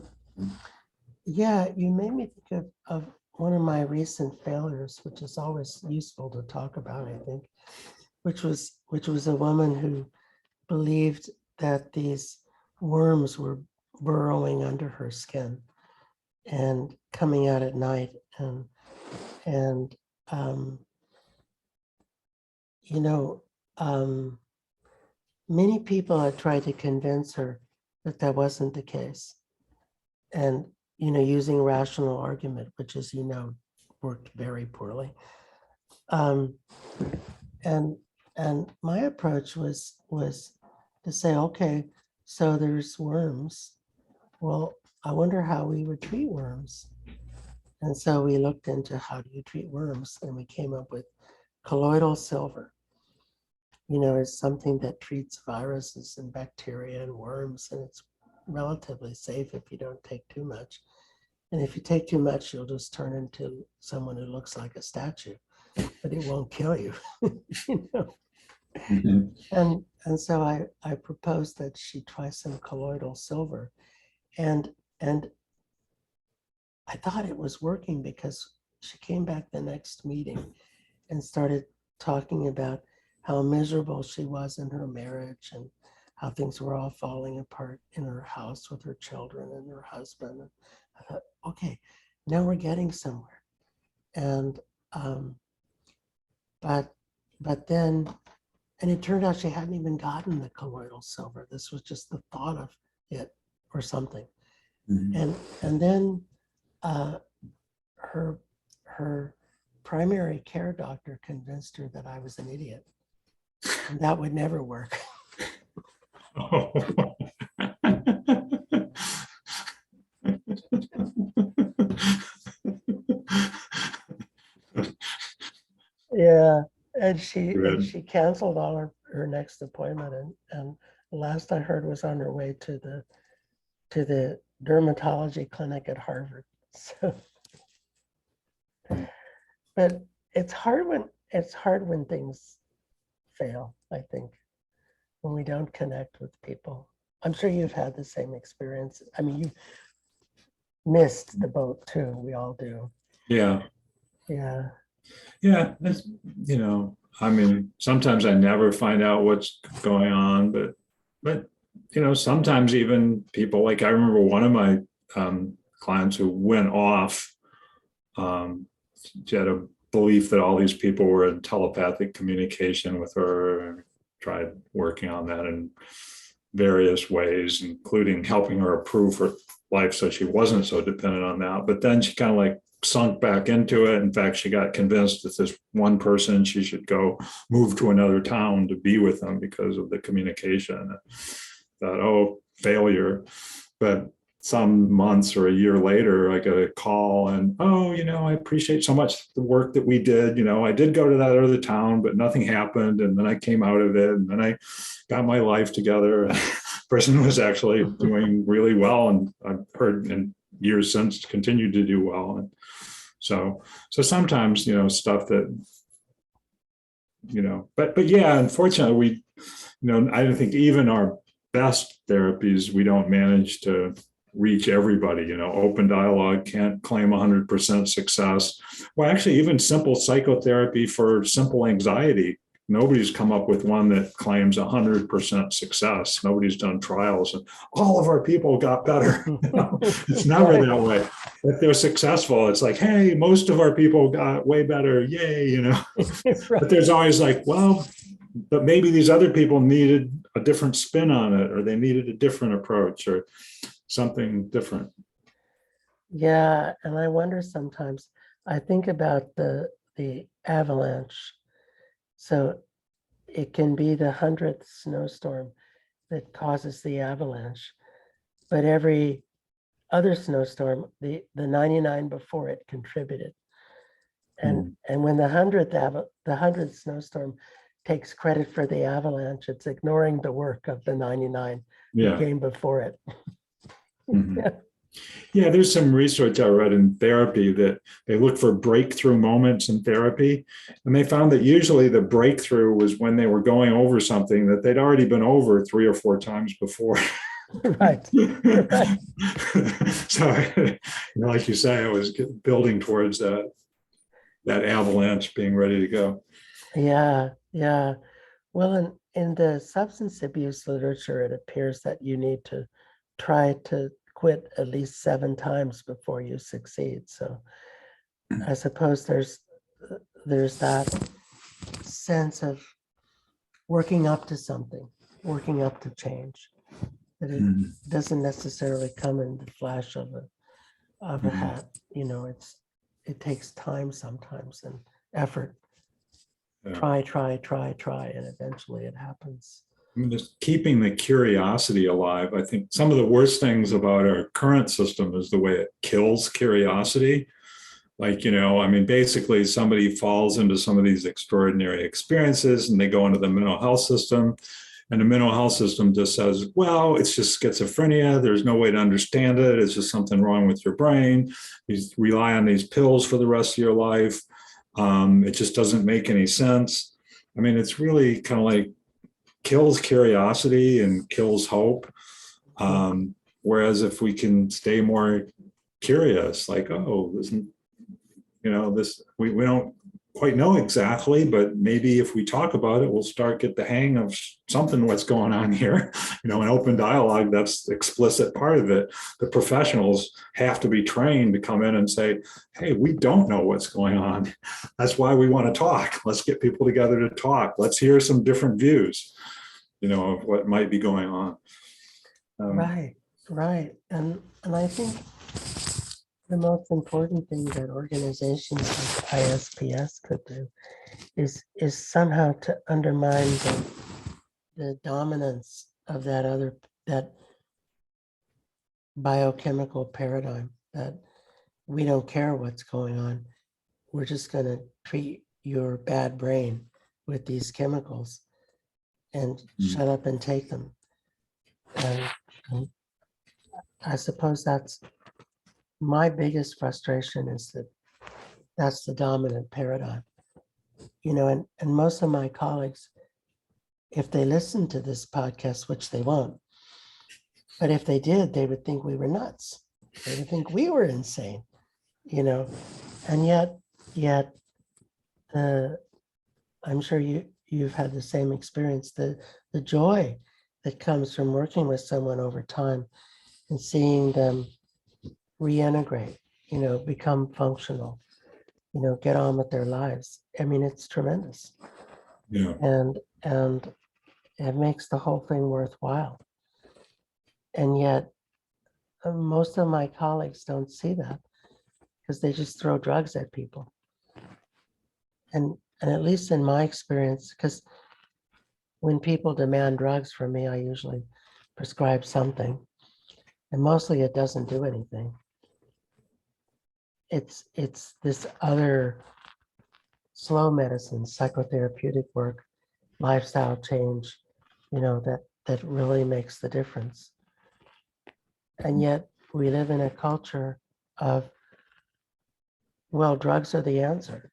Yeah, you made me think of one of my recent failures, which is always useful to talk about, I think, which was a woman who believed that these worms were burrowing under her skin and coming out at night, and many people had tried to convince her that that wasn't the case, and using rational argument, which, as worked very poorly. And my approach was to say, okay, so there's worms. Well, I wonder how we would treat worms. And so we looked into how do you treat worms, and we came up with colloidal silver. It's something that treats viruses and bacteria and worms, and it's relatively safe if you don't take too much. And if you take too much, you'll just turn into someone who looks like a statue, but it won't kill you. Mm-hmm. And so I proposed that she try some colloidal silver, and I thought it was working because she came back the next meeting and started talking about how miserable she was in her marriage and how things were all falling apart in her house with her children and her husband. And I thought, okay, now we're getting somewhere. And but then, and it turned out she hadn't even gotten the colloidal silver. This was just the thought of it or something. Mm-hmm. And then her primary care doctor convinced her that I was an idiot, and that would never work. Yeah, and Good. she canceled all her next appointment, and the last I heard was on her way to the dermatology clinic at Harvard. So, but it's hard when things fail, I think, when we don't connect with people. I'm sure you've had the same experience. I mean, you missed the boat too. We all do. Yeah. Yeah. Yeah. That's, I mean, sometimes I never find out what's going on, but, sometimes even people, like I remember one of my clients who went off, she had a belief that all these people were in telepathic communication with her, and tried working on that in various ways, including helping her improve her life so she wasn't so dependent on that. But then she kind of like sunk back into it. In fact, she got convinced that this one person, she should go move to another town to be with them because of the communication. Thought, oh, failure. But some months or a year later, I got a call and, oh, I appreciate so much the work that we did. I did go to that other town, but nothing happened. And then I came out of it, and then I got my life together. Person was actually doing really well. And I've heard in years since continued to do well. And so sometimes, stuff that, but yeah, unfortunately, I don't think even our best therapies, we don't manage to reach everybody. Open dialogue can't claim 100% success. Well, actually, even simple psychotherapy for simple anxiety, nobody's come up with one that claims 100% success. Nobody's done trials and all of our people got better. It's never that way. If they're successful, it's like, hey, most of our people got way better. Yay, But there's always like, well, but maybe these other people needed a different spin on it, or they needed a different approach, or something different. Yeah, and I wonder sometimes, I think about the avalanche. So it can be the 100th snowstorm that causes the avalanche, but every other snowstorm, the 99 before it contributed. And when the 100th snowstorm takes credit for the avalanche, it's ignoring the work of the 99 who came before it. Yeah, there's some research I read in therapy that they look for breakthrough moments in therapy. And they found that usually the breakthrough was when they were going over something that they'd already been over 3 or 4 times before. Right. So, like you say, I was building towards that avalanche being ready to go. Yeah, yeah. Well, in the substance abuse literature, it appears that you need to try to quit at least 7 times before you succeed. So I suppose there's that sense of working up to something, working up to change. That it doesn't necessarily come in the flash of a hat. It takes time sometimes and effort. Yeah. Try, and eventually it happens. I mean, just keeping the curiosity alive. I think some of the worst things about our current system is the way it kills curiosity. Like, basically somebody falls into some of these extraordinary experiences and they go into the mental health system, and the mental health system just says, well, it's just schizophrenia. There's no way to understand it. It's just something wrong with your brain. You rely on these pills for the rest of your life. It just doesn't make any sense. I mean, it's really kind of like kills curiosity and kills hope. Whereas if we can stay more curious, like, oh, isn't, we don't quite know exactly, but maybe if we talk about it, we'll start get the hang of something, what's going on here. An open dialogue, that's the explicit part of it. The professionals have to be trained to come in and say, hey, we don't know what's going on. That's why we want to talk. Let's get people together to talk. Let's hear some different views, of what might be going on. Right. And I think the most important thing that organizations like ISPS could do is somehow to undermine the dominance of that biochemical paradigm that we don't care what's going on. We're just going to treat your bad brain with these chemicals and shut up and take them. And I suppose that's my biggest frustration, is that that's the dominant paradigm. And most of my colleagues, if they listen to this podcast, which they won't, but if they did, they would think we were nuts. They would think we were insane, and yet, I'm sure you've had the same experience, the joy that comes from working with someone over time and seeing them reintegrate, become functional, get on with their lives. I mean, it's tremendous. Yeah. And it makes the whole thing worthwhile. And yet, most of my colleagues don't see that, because they just throw drugs at people. And at least in my experience, because when people demand drugs from me, I usually prescribe something, and mostly it doesn't do anything. It's this other slow medicine, psychotherapeutic work, lifestyle change, that really makes the difference. And yet we live in a culture of, well, drugs are the answer.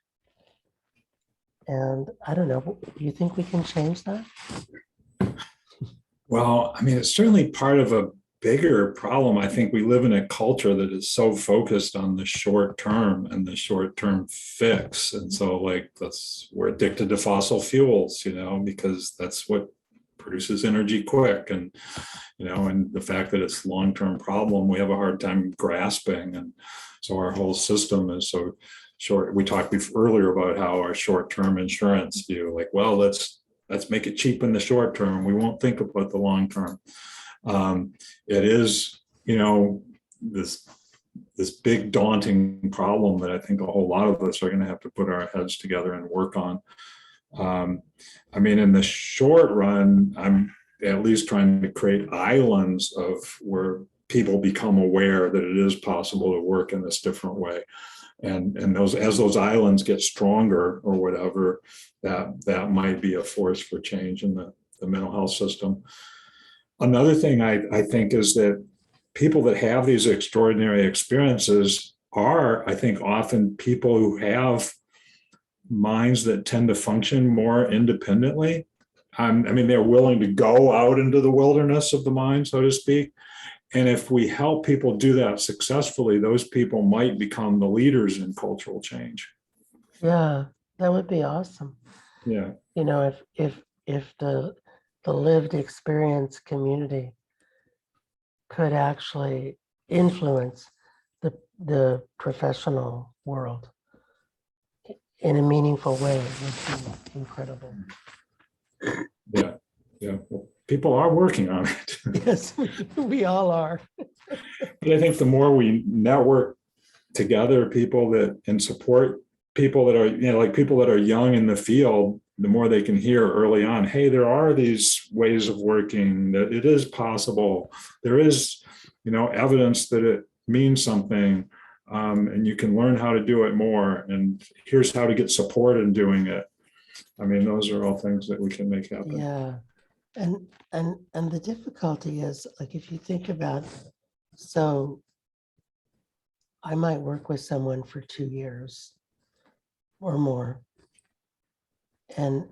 And I don't know, do you think we can change that? Well, I mean, it's certainly part of a bigger problem. I think we live in a culture that is so focused on the short term and the short term fix. And so we're addicted to fossil fuels, because that's what produces energy quick. And, and the fact that it's long-term problem, we have a hard time grasping. And so our whole system is so short. We talked earlier about how our short-term insurance view, let's make it cheap in the short term. We won't think about the long term. It is, this big daunting problem that I think a whole lot of us are going to have to put our heads together and work on. I mean, in the short run, I'm at least trying to create islands of where people become aware that it is possible to work in this different way. And as those islands get stronger or whatever, that might be a force for change in the mental health system. Another thing I think is that people that have these extraordinary experiences are, I think, often people who have minds that tend to function more independently. I mean, they're willing to go out into the wilderness of the mind, so to speak. And if we help people do that successfully, those people might become the leaders in cultural change. Yeah, that would be awesome. Yeah. If the lived experience community could actually influence the professional world in a meaningful way, it would be incredible. Yeah. Well, people are working on it. Yes, we all are. But I think the more we network together, people that and support people that are, people that are young in the field, the more they can hear early on, hey, there are these ways of working, that it is possible. There is, evidence that it means something, and you can learn how to do it more. And here's how to get support in doing it. I mean, those are all things that we can make happen. Yeah. And the difficulty is, if you think about, so I might work with someone for 2 years or more. And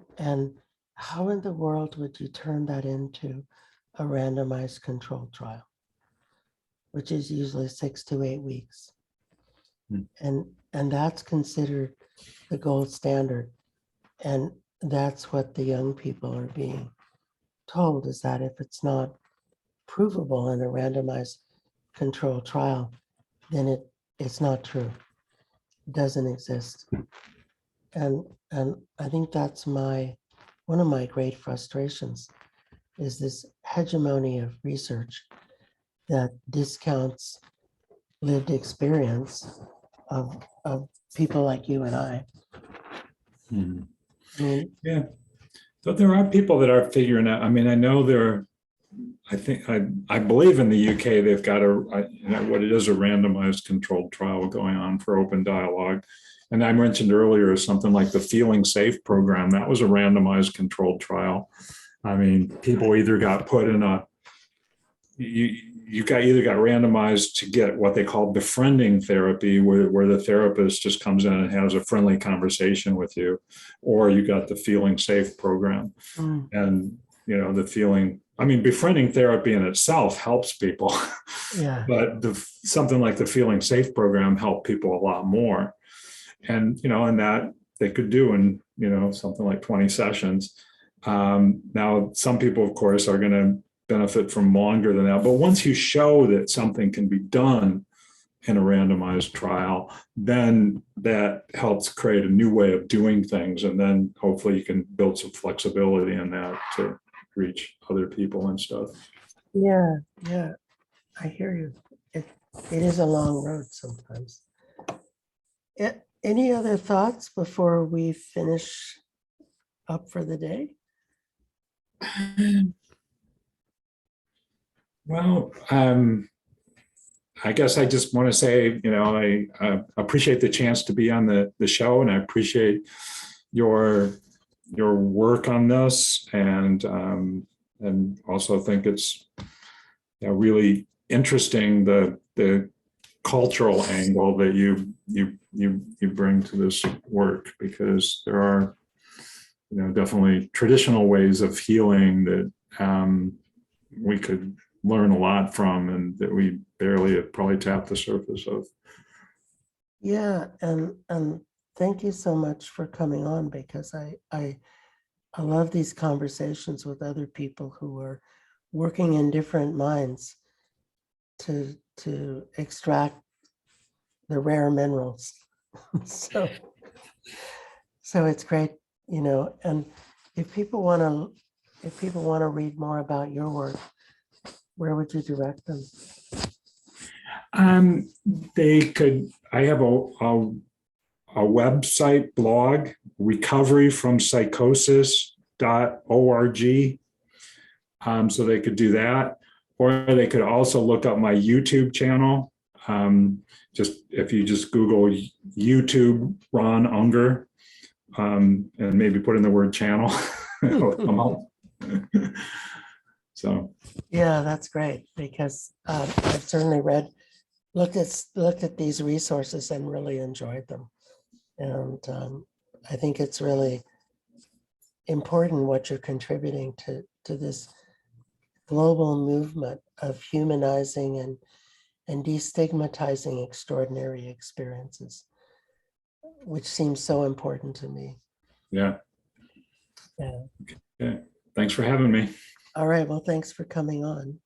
how in the world would you turn that into a randomized controlled trial, which is usually 6 to 8 weeks? And that's considered the gold standard. And that's what the young people are being told, is that if it's not provable in a randomized controlled trial, then it's not true. It doesn't exist. And I think that's one of my great frustrations, is this hegemony of research that discounts lived experience of people like you and I. I mean, yeah. But there are people that are figuring out. I mean, I know I believe in the UK, they've got what it is, a randomized controlled trial going on for open dialogue. And I mentioned earlier something like the Feeling Safe program. That was a randomized controlled trial. I mean, people either got put in a, you got either got randomized to get what they call befriending therapy, where the therapist just comes in and has a friendly conversation with you, or you got the Feeling Safe program. Mm. And, the feeling, I mean, befriending therapy in itself helps people, Yeah. but something like the Feeling Safe program helped people a lot more. And, and that they could do in, something like 20 sessions. Now, some people, of course, are going to benefit from longer than that. But once you show that something can be done in a randomized trial, then that helps create a new way of doing things. And then hopefully you can build some flexibility in that to reach other people and stuff. Yeah, I hear you. It is a long road sometimes. Any other thoughts before we finish up for the day? Well, I guess I just want to say, I appreciate the chance to be on the show, and I appreciate your work on this, and also think it's really interesting the cultural angle that you bring to this work, because there are definitely traditional ways of healing that we could learn a lot from, and that we barely have probably tapped the surface of. Yeah, and thank you so much for coming on, because I love these conversations with other people who are working in different minds to extract the rare minerals. so it's great, and if people want to read more about your work, where would you direct them? They could, I have a website blog, recoveryfrompsychosis.org. So they could do that, or they could also look up my YouTube channel. Just if you just Google YouTube Ron Unger, and maybe put in the word channel, it'll come up. So Yeah, that's great, because I've certainly looked at these resources and really enjoyed them, and I think it's really important what you're contributing to this global movement of humanizing and destigmatizing extraordinary experiences, which seems so important to me. yeah. Yeah. Okay. Thanks for having me. All right. Well, thanks for coming on.